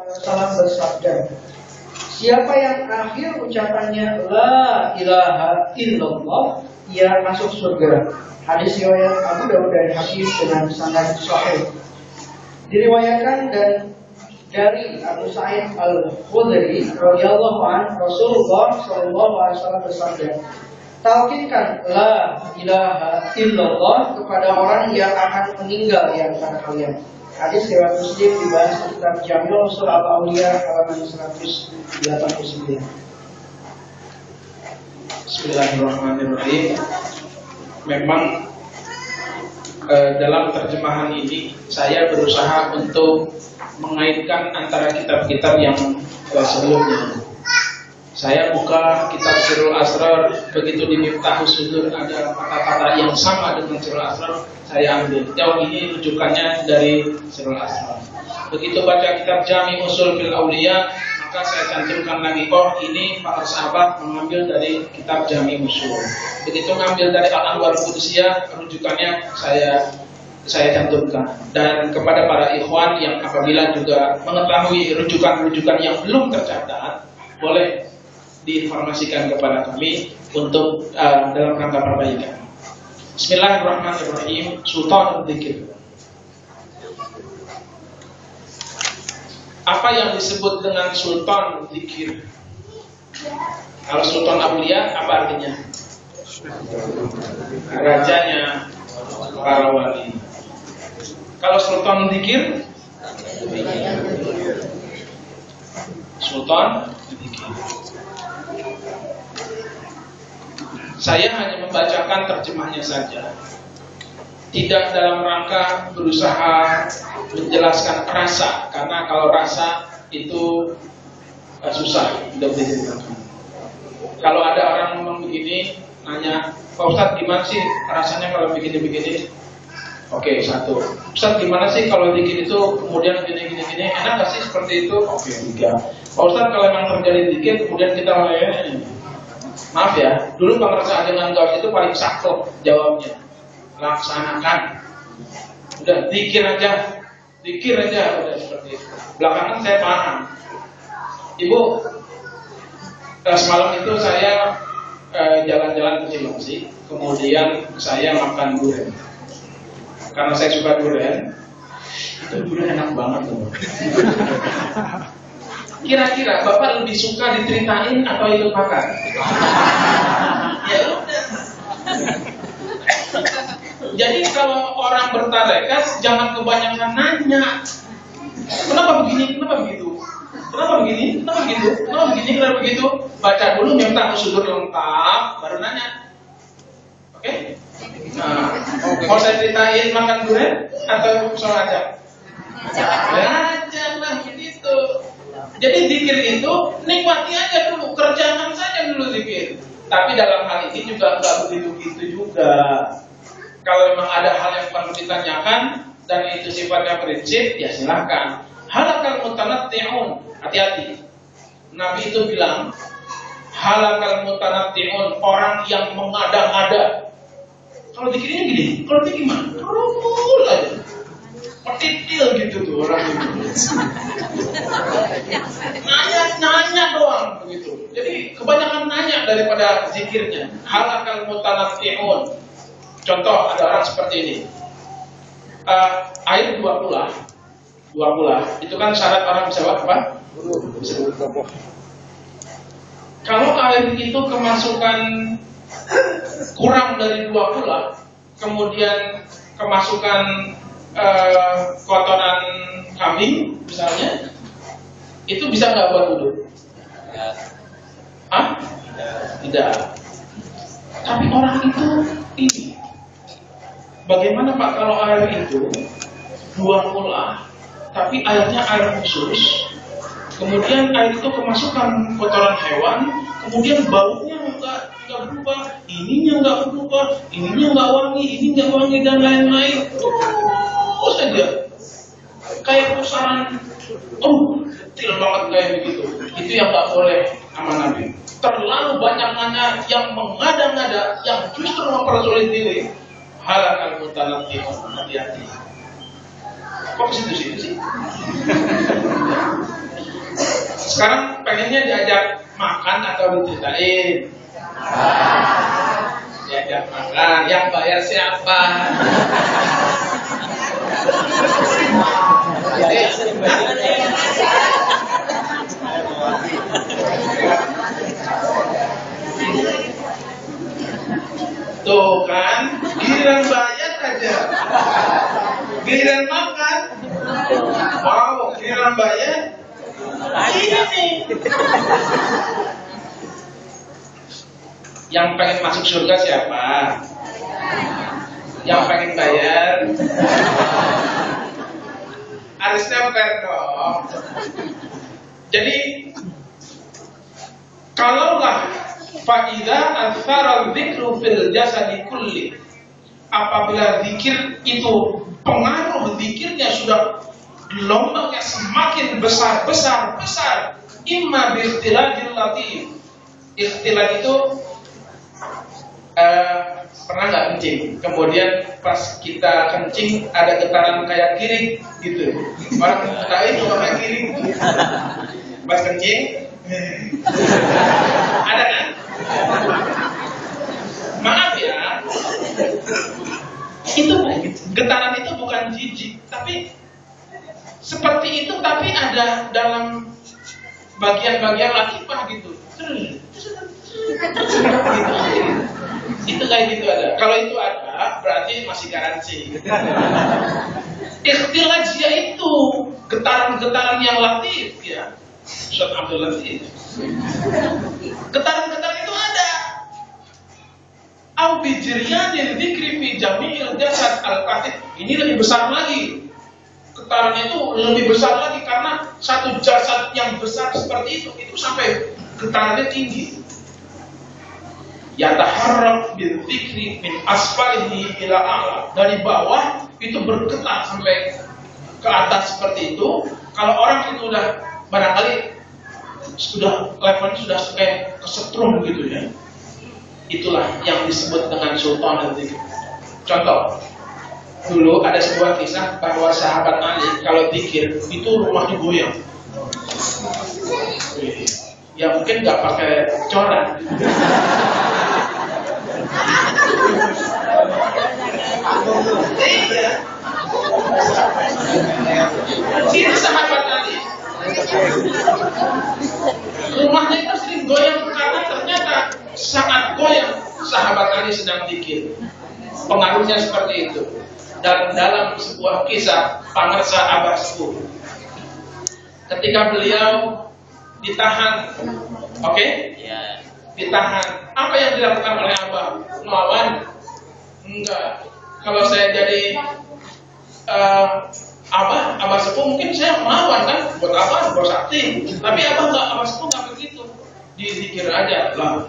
Salam bersabda, siapa yang akhir ucapannya La ilaha illallah, ia masuk surga. Hadis riwayat Abu Dawud dan Hakim dengan sanad sahih. Diriwayatkan dan dari Abu Sa'id Al-Khudri radhiyallahu anhu, Rasulullah sallallahu alaihi wasallam bersabda, talqinkan La ilaha illallah kepada orang yang akan meninggal di antara kalian. Hadis riwayat Muslim dibahas di kitab Jami'ul Ushul Al-Auliya halaman 189. Bismillahirrahmanirrahim. Memang dalam terjemahan ini saya berusaha untuk mengaitkan antara kitab-kitab yang sebelumnya. Saya buka kitab Sirrul Asrar, begitu di Miftahus Sudur ada kata-kata yang sama dengan Sirrul Asrar, saya ambil. Jauh ini rujukannya dari Sirrul Asrar. Begitu baca kitab Jami' Usul fil Auliya, maka saya cantumkan lagi, oh ini para sahabat mengambil dari kitab Jami' Usul. Begitu ngambil dari Al-Anwar Qudusiyah, rujukannya saya cantumkan. Dan kepada para ikhwan yang apabila juga mengetahui rujukan-rujukan yang belum tercatat, boleh diinformasikan kepada kami untuk dalam rangka perbaikan. Bismillahirrahmanirrahim. Sultan Dzikir. Apa yang disebut dengan Sultan Dzikir? Kalau Sultan Aulia apa artinya? Rajanya para wali. Kalau Sultan Dzikir? Sultan Dzikir. Saya hanya membacakan terjemahnya saja, tidak dalam rangka berusaha menjelaskan rasa, karena kalau rasa itu susah untuk dijelaskan. Kalau ada orang ngomong begini, nanya, Pak Ustadz gimana sih rasanya kalau begini-begini? Oke, satu. Ustadz gimana sih kalau bikin itu kemudian gini-gini, enak gak sih seperti itu? Oke, tiga. Pak Ustadz kalau memang terjadi dikit, kemudian kita maaf ya, dulu pengerasaan dengan gaus itu paling saklek jawabnya. Laksanakan. Udah, dikir aja, udah seperti itu. Belakangan saya paham. Ibu, semalam itu saya jalan-jalan ke Cilengsi, kemudian saya makan durian. Karena saya suka durian, itu durian enak banget tuh. Kira-kira Bapak lebih suka diceritain atau ikut makan? Ya udah. Jadi kalau orang bertarekat jangan kebanyakan nanya. Kenapa begini? Kenapa begitu? Kenapa begini? Kenapa begitu? Kenapa begini? Kenapa begitu? Baca dulu minta usul lengkap, baru nanya. Oke? Nah, mau saya ceritain makan durian atau soal aja? Jangan begitu. Jadi zikir itu nikmati aja dulu, kerjakan saja dulu zikir. Tapi dalam hal ini juga nggak begitu-begitu juga. Kalau memang ada hal yang perlu ditanyakan dan itu sifatnya prinsip, ya silahkan. Halakal mutanatti'un, hati-hati. Nabi itu bilang, halakal mutanatti'un, orang yang mengada-ngada. Kalau zikirnya gini, kalau zikir gimana? Terus aja. Petitil gitu tuh orang itu. Nanya doang begitu. Jadi kebanyakan nanya daripada zikirnya. Halakal mutanatti'un. Contoh ada orang seperti ini. Air 2 kula. Itu kan syarat orang bisa apa? Bisa bertoboh. Kalau air itu kemasukan kurang dari 2 kula, kemudian kemasukan kotoran kambing misalnya, itu bisa nggak buat wudhu? Hah? Tidak. Tapi orang itu ini, bagaimana Pak kalau air itu 2 kula, tapi airnya air khusus, kemudian air itu kemasukan kotoran hewan, kemudian baunya nggak berubah, ininya nggak berubah, ininya nggak wangi, ini nggak wangi dan lain-lain. Oh saja, kayak pusaran, kecil banget kayak begitu. Itu yang nggak boleh sama Nabi. Terlalu banyak nanya yang mengada-ngada, yang justru mempersulit diri. Halakal mutanatti'un, hati-hati. Kok ke situ sih? Sekarang pengennya diajak makan atau diceritain? Diajak makan, yang bayar siapa? Tuh kan, giliran bayar aja, giliran makan, wow, giliran bayar, ini nih. Yang pengen masuk surga siapa? Yang pengen bayar? Harusnya fair dong. Jadi kalaulah fa'idha athara dzikru fil jasadi kulli, apabila zikir itu pengaruh zikirnya sudah gelombangnya semakin besar, imma bi ikhtilajil latif. Ikhtilaj itu pernah nggak kencing, kemudian pas kita kencing ada getaran kayak kiring gitu. Orang tahu itu kayak kiring. Pas kencing ada kan? Maaf ya, itu getaran itu bukan jijik, tapi seperti itu, tapi ada dalam bagian-bagian latifah gitu. Itu kayak gitu ada. Kalau itu ada, berarti masih garansi. Ikhtilaj itu getaran-getaran yang latif ya. Ustaz Abdul Latif. Getaran-getaran itu ada. Au bi jiryanil dzikri fi jami'il jasad al-qatif. Ini lebih besar lagi. Getarannya itu lebih besar lagi karena satu jasad yang besar seperti itu sampai getarannya tinggi. Yataharrak bil dzikri min asfalihi ila a'la. Dari bawah itu bergetar sampai ke atas seperti itu. Kalau orang itu udah barangkali sudah levelnya sudah kayak kesetrum gitu ya. Itulah yang disebut dengan sultan dzikir. Contoh, dulu ada sebuah kisah bahwa sahabat Ali kalau dzikir itu rumahnya goyang. Ya mungkin nggak pakai coran. Iya. Itu sahabat Ali. Rumahnya itu sering goyang karena ternyata sangat goyang sahabat Ali sedang dzikir. Pengaruhnya seperti itu. Dan dalam sebuah kisah Pangersa Abbasku, ketika beliau ditahan, oke? Ya. Ditahan. Apa yang dilakukan oleh Abah? Melawan? Enggak. Kalau saya jadi Abah sepuh mungkin saya melawan kan? Buat apa? Buat sakti. Tapi Abah sepuh nggak begitu. Dizikir aja. La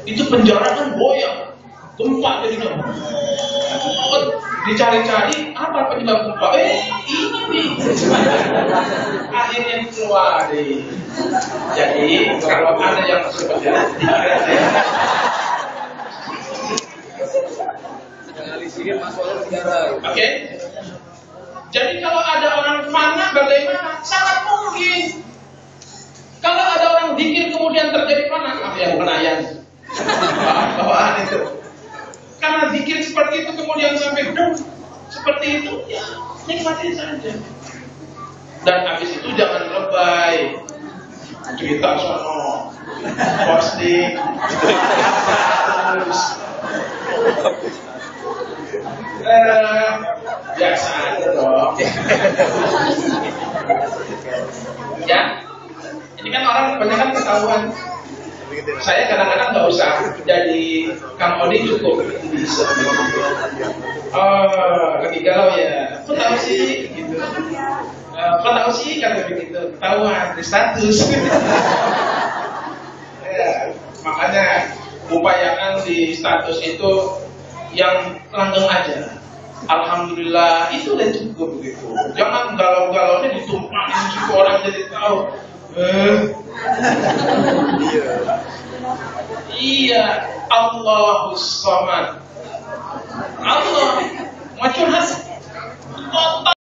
itu penjara kan goyang. Gempa jadinya. Dicari-cari apa penyebab gempa? Ini nih. Akhirnya keluar deh. Jadi kalau ada yang seperti itu, oke. Jadi kalau ada orang fana bagaimana? Sangat mungkin. Kalau ada orang dzikir kemudian terjadi fana, apa yang penayan? Bawaan itu. Karena zikir seperti itu kemudian sampai seperti itu, ya nikmati saja. Dan habis itu jangan lebay. Cerita sono, posting, terus biasa aja dong. Ya, ini kan orang kebanyakan ketahuan. Saya kadang-kadang nggak usah jadi Kang Odi cukup bisa. Lagi galau ya. Kok tahu sih gitu. Kok tahu sih kan begitu. Ketahuan di status. Ya, makanya upayakan di status itu yang langgeng aja. Alhamdulillah itu udah cukup gitu. Jangan galau-galaunya ditumpahin supaya orang jadi tahu. Iya, Allahus Samad. Allah mau curhat